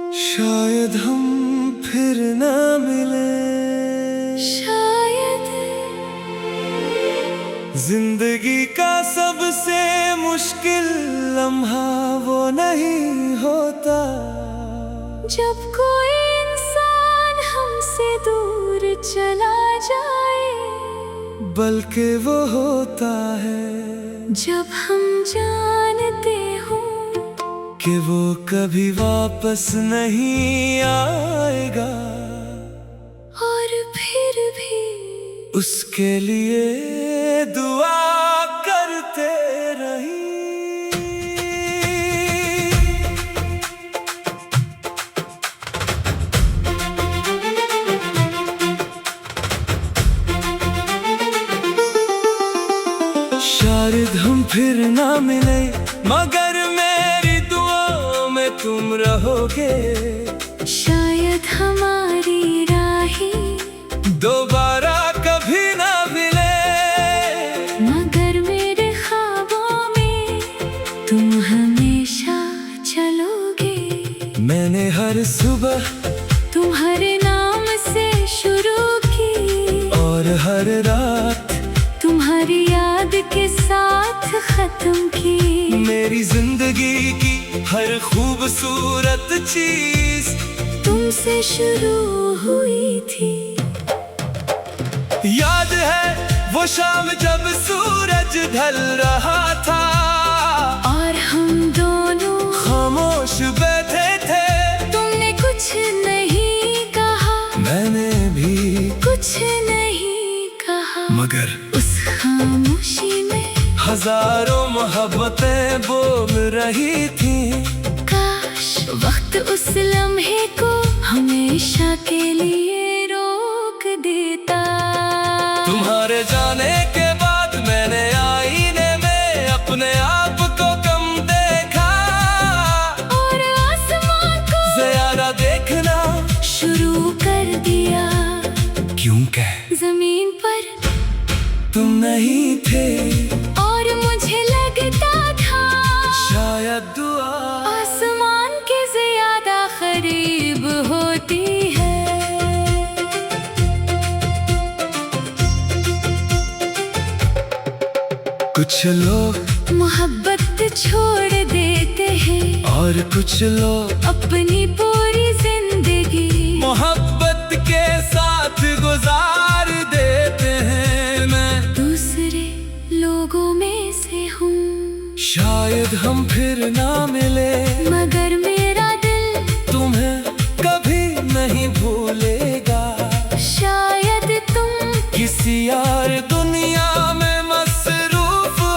शायद हम फिर ना मिले, शायद जिंदगी का सबसे मुश्किल लम्हा वो नहीं होता जब कोई इंसान हमसे दूर चला जाए, बल्कि वो होता है जब हम जानते हो कि वो कभी वापस नहीं आएगा, और फिर भी उसके लिए दुआ करते रही। शायद हम फिर ना मिले, मगर मेरी दुआओं में तुम रहोगे। शायद हमारी राहें दोबारा कभी ना मिले, मगर मेरे ख्वाबों में तुम हमेशा चलोगे। मैंने हर सुबह तुम्हारे नाम से शुरू की, और हर रात तुम्हारी याद के साथ खत्म की। मेरी जिंदगी की हर खूबसूरत चीज तुमसे शुरू हुई थी। याद है वो शाम जब सूरज ढल रहा था, और हम दोनों खामोश बैठे थे। तुमने कुछ नहीं कहा, मैंने भी कुछ नहीं कहा, मगर उस खामोशी में हजारों मोहब्बतें बोल रही थी। काश वक्त उस लम्हे को हमेशा के लिए रोक देता। तुम्हारे जाने के बाद मैंने आईने में अपने आप को कम देखा, और आसमान को ज़्यादा देखना शुरू कर दिया। क्योंकि जमीन पर तुम नहीं थे, और मुझे लगता था शायद दुआ आसमान के ज्यादा करीब होती है। कुछ लोग मोहब्बत छोड़ देते हैं, और कुछ लोग अपनी पूरी जिंदगी मोहब्बत के साथ गुजार देते हैं। मैं दूसरे लोगों में से हूँ। शायद हम फिर ना मिले, मगर मेरा दिल तुम्हें कभी नहीं भूलेगा। शायद तुम किसी यार दुनिया में मसरूफ हो,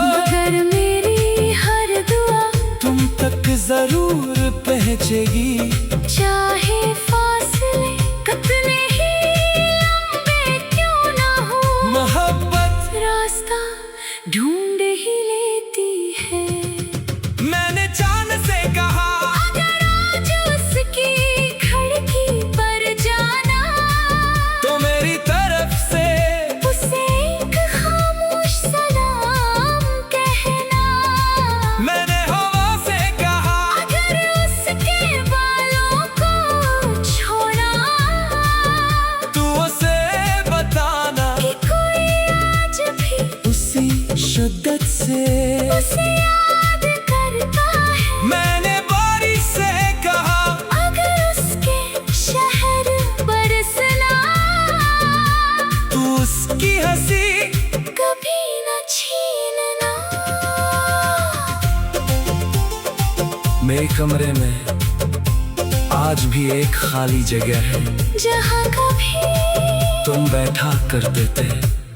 मगर मेरी हर दुआ तुम तक जरूर पहुंचेगी। चाहे फासले कितने ही लंबे क्यों ना हो, मोहब्बत रास्ता ढूंढ ही लेती है। मैंने चांद से कहा, अगर आज उसकी खिड़की पर जाना, तो मेरी तरफ से उसे एक खामोश सलाम कहना। मैंने हवा से कहा, अगर उसके बालों को छोड़ा, तू उसे बताना कि कोई आज भी उसी शिद्दत से उसे याद करता है। मैंने बारिश से कहा, अगर उसके शहर बरसना, तू उसकी हंसी कभी न छीनना। मेरे कमरे में आज भी एक खाली जगह है, जहाँ कभी तुम बैठा करते थे,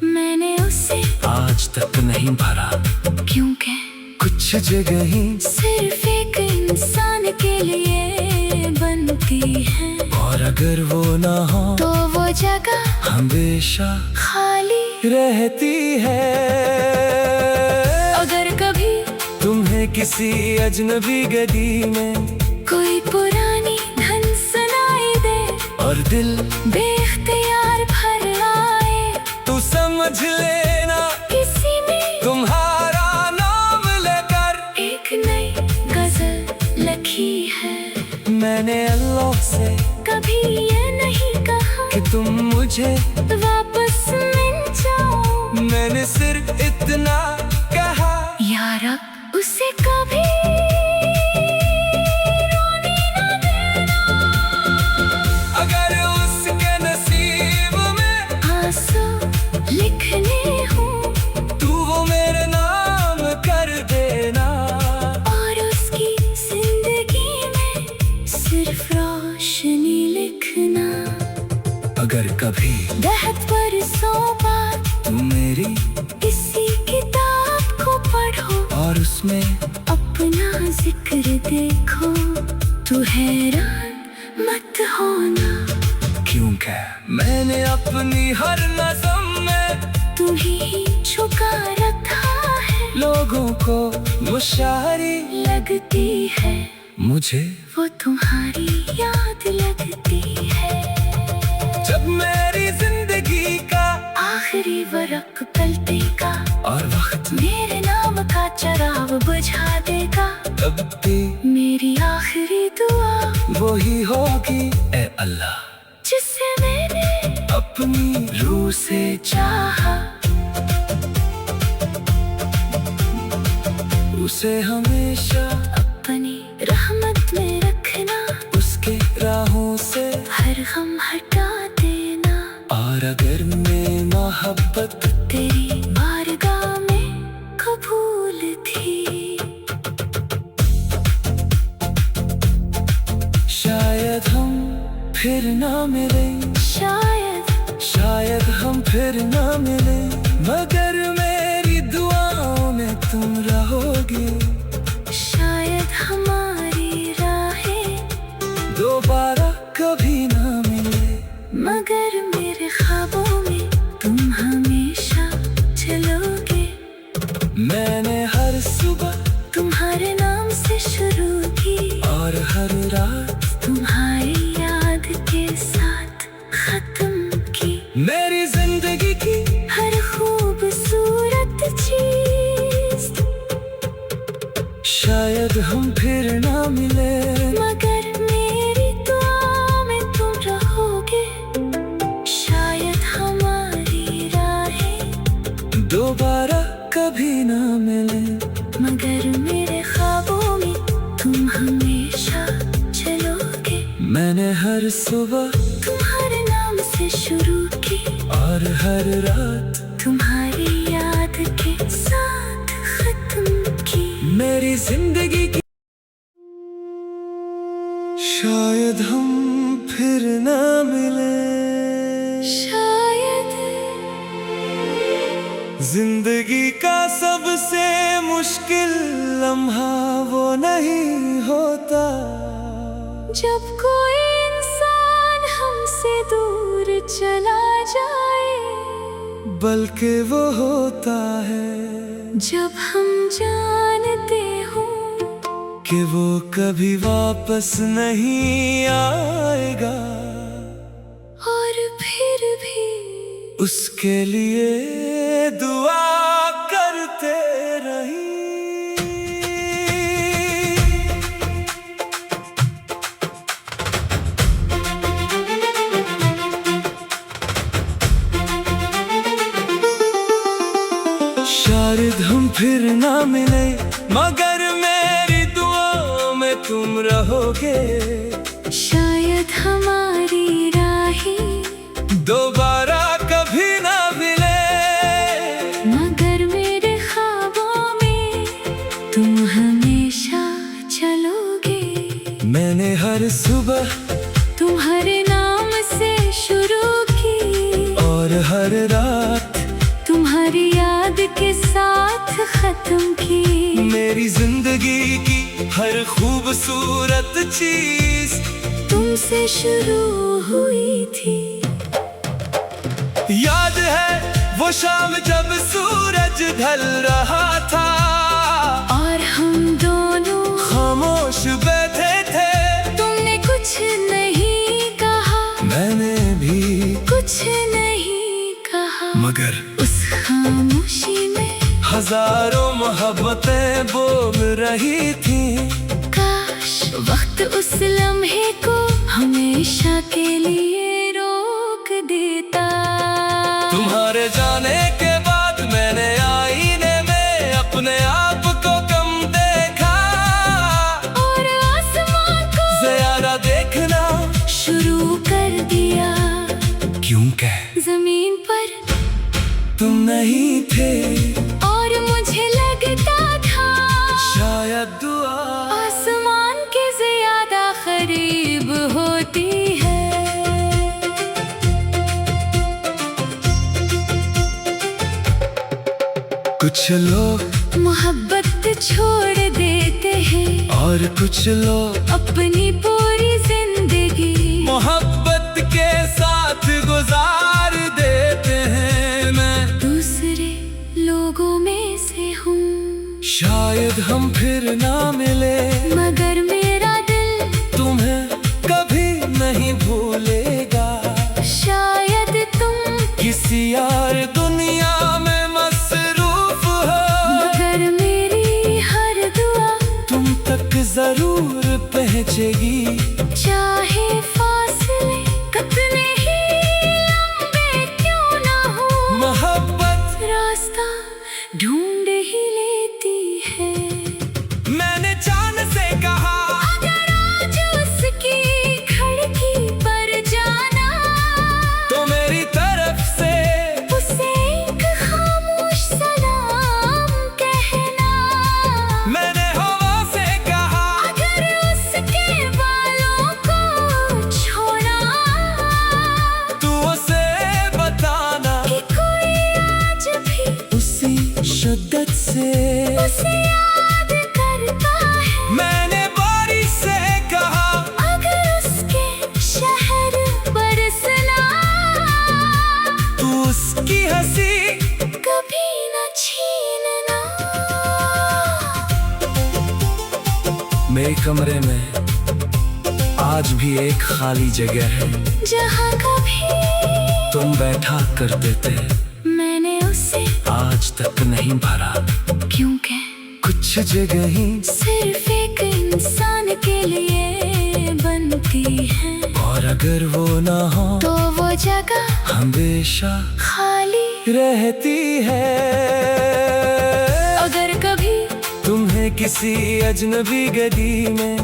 मैंने उसे आज तक नहीं भरा। क्योंकि कुछ जगह ही सिर्फ एक इंसान के लिए बनती है, और अगर वो ना हो तो वो जगह हमेशा खाली रहती है। अगर कभी तुम्हें किसी अजनबी गली में कोई पुरानी धन सुनाई दे, और दिल बेख्तियार भर आए, तू समझ लेना किसी में तुम्हारा नाम लेकर एक नई गजल लिखी है। मैंने अल्लाह से कभी ये नहीं कहा कि तुम मुझे वापस मिल जाओ। मैंने सिर्फ इतना कहा, या रब उसे कभी रोने न देना। अगर उसके नसीब में आंसू लिखने हूँ तू वो मेरे नाम कर देना। और उसकी जिंदगी में सिर्फ रोशनी लिखना। अगर कभी दहत पर सो बात तू मेरी किसी किताब को पढ़ो और उसमें अपना जिक्र देखो, तू हैरान मत होना। क्योंकि मैंने अपनी हर नज़म में तुम्हें छुपा रखा है। लोगों को वो शायरी लगती है मुझे वो तुम्हारी याद लगती है। जब मेरी जिंदगी का आखिरी वरक पलटेगा और वक्त मेरे नाम का चिराग बुझा देगा। तब भी मेरी आखिरी दुआ वो ही होगी, ए अल्लाह जिसे मैंने अपनी रूह से चाहा। उसे हमेशा अपनी रहमत में रखना, उसके राहों से हर गम हटा देना। और अगर मैं मोहब्बत तेरी बारगाह में कबूल थी। शायद हम फिर ना मिले, शायद हम फिर ना मिले, मगर मेरी दुआओं में तुम रहोगे। शायद हमारी राहें दोबारा कभी ना मिले, मगर मेरे ख्वाबों में तुम हमेशा चलोगे। मैंने हर सुबह तुम्हारे नाम से शुरू की और हर रात तुम्हारी याद के साथ खत्म की। मेरी जिंदगी की हर खूबसूरत चीज शायद हम फिर ना मिले, मगर मेरी दुआ में तुम रहोगे। शायद हमारी राहें दोबारा कभी ना मिले, मगर मेरे ख्वाबों में तुम हमेशा चलोगे। मैंने हर सुबह तुम्हारे नाम से शुरू की और हर रात तुम्हारी याद के साथ खत्म की। मेरी जिंदगी की शायद हम फिर ना मिले, शायद जिंदगी का सबसे मुश्किल लम्हा वो नहीं होता जब कोई इंसान हमसे दूर चला जाए, बल्कि वो होता है जब हम जानते हो कि वो कभी वापस नहीं आएगा। और फिर भी उसके लिए दुआ करते रही। शायद हम फिर ना मिले, मगर मेरी दुआओं में तुम रहोगे। शायद हमारी राहें दोबारा कभी ना मिले, मगर मेरे ख्वाबों में तुम हमेशा चलोगे। मैंने हर सुबह तुम्हारे नाम से शुरू की और हर रात तुम्हारी याद के साथ खत्म की। मेरी जिंदगी की हर खूबसूरत चीज तुमसे शुरू हुई थी। याद है वो शाम जब सूरज ढल रहा था और हम दोनों खामोश बैठे थे। तुमने कुछ नहीं कहा, मैंने भी कुछ नहीं कहा, मगर उस खामोशी में हजारों मोहब्बतें बोल रही थी। काश वक्त उस लम्हे को हमेशा के लिए रोक देता। तुम्हारे जाने के बाद मैंने आईने में अपने आप को कम देखा, और आसमान को ज्यादा देखना शुरू कर दिया। क्योंकि जमीन पर तुम नहीं थे, और मुझे लगता था शायद दुआ आसमान के ज्यादा करीब होती है। कुछ लोग मोहब्बत छोड़ देते हैं, और कुछ लोग अपनी पूरी जिंदगी मोहब्बत के साथ गुजार देते हैं। मैं दूसरे लोगों में से हूँ, शायद हम फिर ना मिले, मगर मेरा दिल तुम्हें कभी नहीं भूलेगा। शायद तुम किसी और दुनिया में मसरूफ हो, मगर मेरी हर दुआ तुम तक जरूर पहुंचेगी। चाहे फासले कितने ही लंबे क्यों ना हो, मोहब्बत रास्ता ढूंढ ही लेती है। मैंने जान से कहा, अगर आज उसकी खिड़की पर जाना, तो मेरी तरफ से उसे एक खामोश सलाम कहना। मैंने हवा से कहा, अगर उसके बालों को छोड़ा, तू उसे बताना कि कोई आज भी उसी शिद्दत से उसे याद करता है। मैंने बारिश से कहा, अगर उसके शहर बरसना, तू उसकी हंसी कभी न छीनना। मेरे कमरे में आज भी एक खाली जगह है, जहाँ कभी तुम बैठा करते थे, मैंने उसे आज तक नहीं भरा। क्योंकि कुछ जगह ही सिर्फ एक इंसान के लिए बनती है, और अगर वो ना हो तो वो जगह हमेशा खाली। रहती है। अगर कभी तुम्हें किसी अजनबी गली में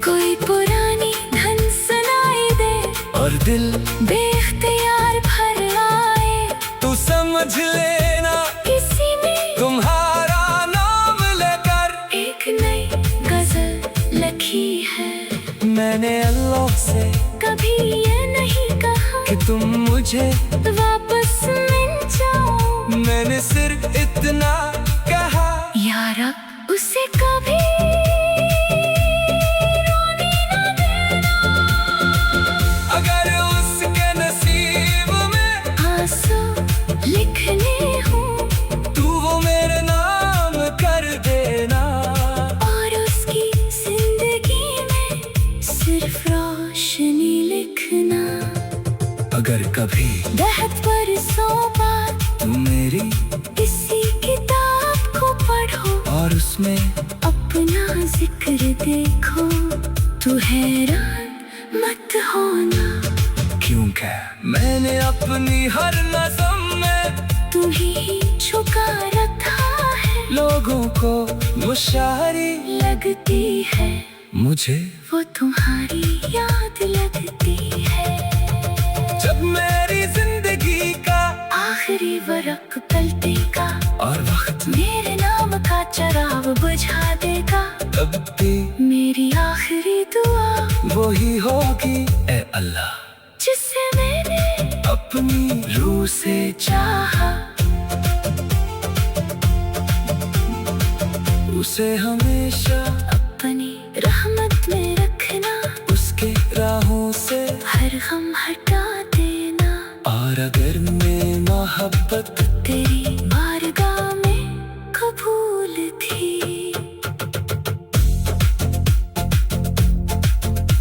कोई पुरानी धन सुनाई दे, और दिल बेख्तियार भर आए, तू समझ लेना किसी में तुम्हारा नाम लेकर एक नई गजल लिखी है। मैंने अल्लाह से कभी ये नहीं कहा कि तुम मुझे वापस मिल जाओ, मैंने सिर्फ इतना कहा, या रब उसे कभी रोने न देना। अगर उसके नसीब में आंसू लिखने हो, तू वो मेरे नाम कर देना। और उसकी जिंदगी में सिर्फ रोशनी लिखना। अगर कभी दहत पर बार तुम मेरी किसी किताब को पढ़ो, और उसमें अपना जिक्र देखो, तू हैरान मत होना। क्योंकि मैंने अपनी हर नज़म में तुम्हें छुपा रखा है, लोगों को मुशारी लगती है मुझे वो तुम्हारी याद लगती है। जब मेरी जिंदगी का आखिरी वरक पलटेगा, और वक्त मेरे नाम का चराग बुझा देगा, तब भी मेरी आखिरी दुआ वही होगी, ए अल्लाह जिसे मैंने अपनी रूह से चाहा, उसे हमेशा अपनी रहमत में रखना, उसके राहों से हर गम हटा देना। और अगर मैं मोहब्बत तेरी बारगाह में कबूल थी,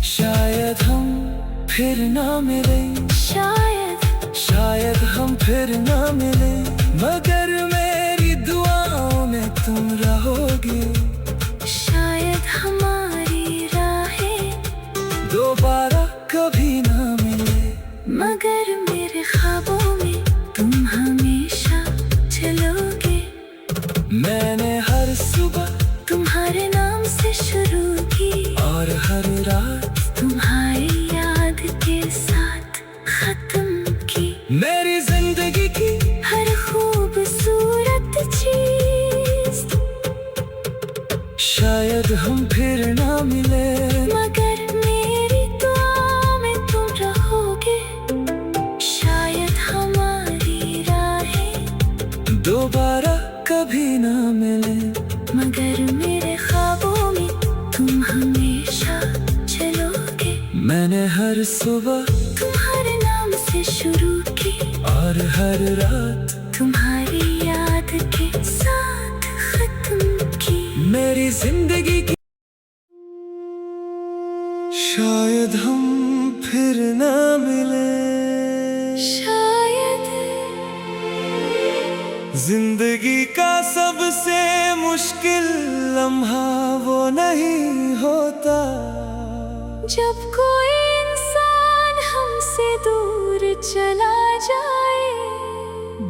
शायद हम फिर ना मिले, शायद हम फिर ना मिले, मगर मेरी दुआओं में तुम रहोगे। शायद हमारी राहें दोबारा चलूंगी और हर रात तुम्हारी याद के साथ खत्म की। मेरी जिंदगी की हर खूबसूरत चीज, शायद हम फिर ना मिले, मगर मेरी दुआ में तुम रहोगे। शायद हमारी राहें दोबारा कभी ना मिले, मगर मेरे ख्वाबों में तुम हमेशा चलोगे। मैंने हर सुबह तुम्हारे नाम से शुरू की और हर रात तुम्हारी याद के साथ खत्म की। मेरी जिंदगी की शायद हम फिर ना मिले, शायद जिंदगी का सबसे मुश्किल लम्हा वो नहीं होता जब कोई इंसान हमसे दूर चला जाए,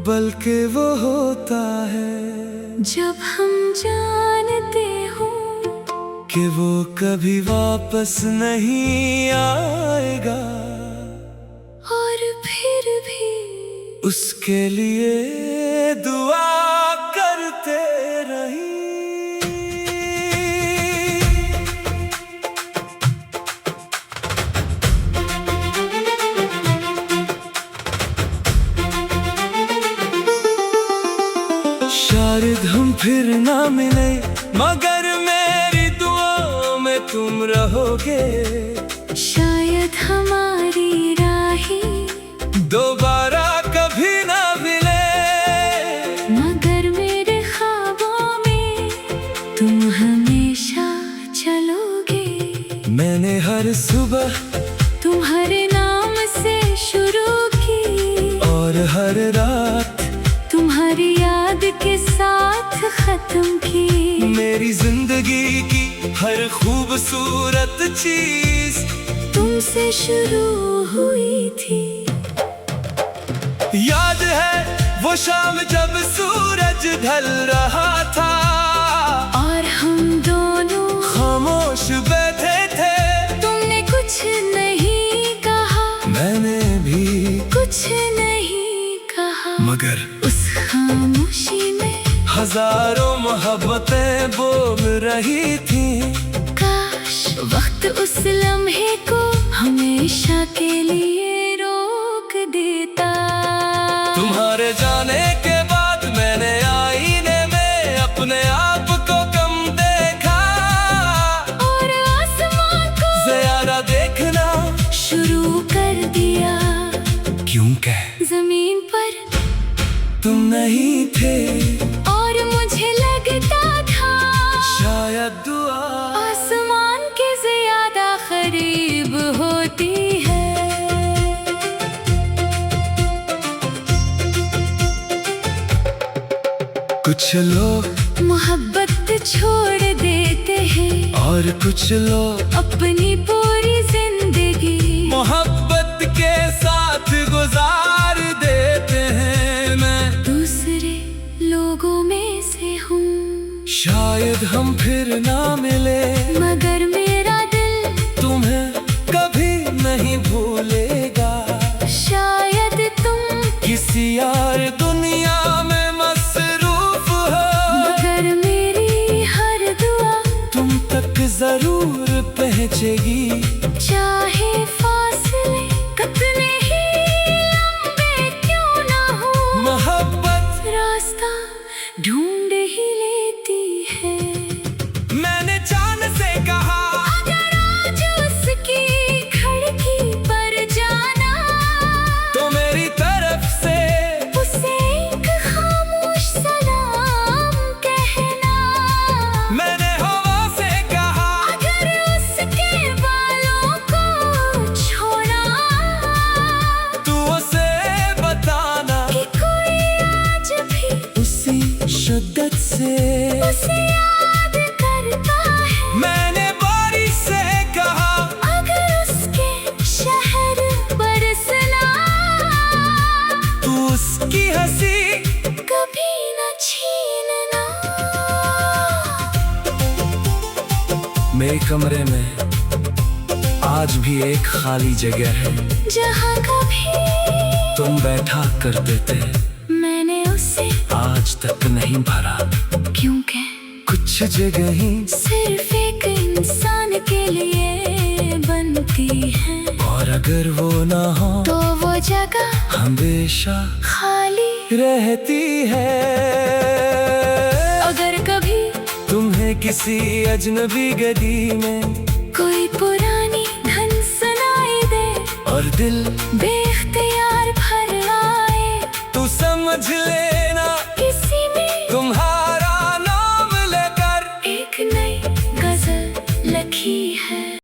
बल्कि वो होता है जब हम जानते हो कि वो कभी वापस नहीं आएगा, और फिर भी उसके लिए दुआ करते रही। शायद हम फिर ना मिले, मगर मेरी दुआओं में तुम रहोगे। शायद हमारी राहें दोबारा कभी ना मिले, मगर मेरे ख्वाबों में तुम हमेशा चलोगे। मैंने हर सुबह तुम्हारे नाम से शुरू की और हर रात तुम्हारी याद के साथ खत्म की। मेरी जिंदगी की हर खूबसूरत चीज तुमसे शुरू हुई थी। याद है वो शाम जब सूरज ढल रहा था और हम दोनों खामोश बैठे थे। तुमने कुछ नहीं कहा, मैंने भी कुछ नहीं कहा, मगर उस खामोशी में हजारों मोहब्बतें बोल रही थी। काश वक्त उस लम्हे को हमेशा के लिए रोक देता। तुम्हारे जाने के बाद मैंने आईने में अपने आप को कम देखा, और आसमां को ज़्यादा देखना शुरू कर दिया। क्योंकि जमीन पर तुम नहीं थे और मुझे लगता था शायद दुआ आसमान के ज्यादा करीब होती है। कुछ लोग मोहब्बत छोड़ देते हैं और कुछ लोग अपनी पूरी जिंदगी मोहब्बत के साथ गुजार देते हैं। मैं दूसरे लोगों में से हूँ। शायद हम फिर ना मिले, मगर मेरा दिल तुम्हें कभी नहीं भूलेगा। शायद तुम किसी यार दुनिया में मसरूफ हो, मगर मेरी हर दुआ तुम तक जरूर पहुंचेगी। चाहे फासले कितने ही लंबे क्यों ना हो, मोहब्बत रास्ता ढूंढ ही लेती है। मैंने जान से कहा अगर आज उसकी खिड़की पर जाना, तो मेरी तरफ से उसे एक खामोश सलाम कहना। मैंने हवा से कहा अगर उसके बालों को छोड़ा, तू उसे बताना कि कोई आज भी उसी शुद्ध कमरे में आज भी एक खाली जगह है, जहाँ कभी तुम बैठा करते थे, मैंने उसे आज तक नहीं भरा। क्योंकि कुछ जगह ही सिर्फ एक इंसान के लिए बनती है, और अगर वो ना हो तो वो जगह हमेशा खाली रहती है। अगर कभी तुम्हें किसी अजनबी गली में कोई पुरानी धन सुनाई दे और दिल बे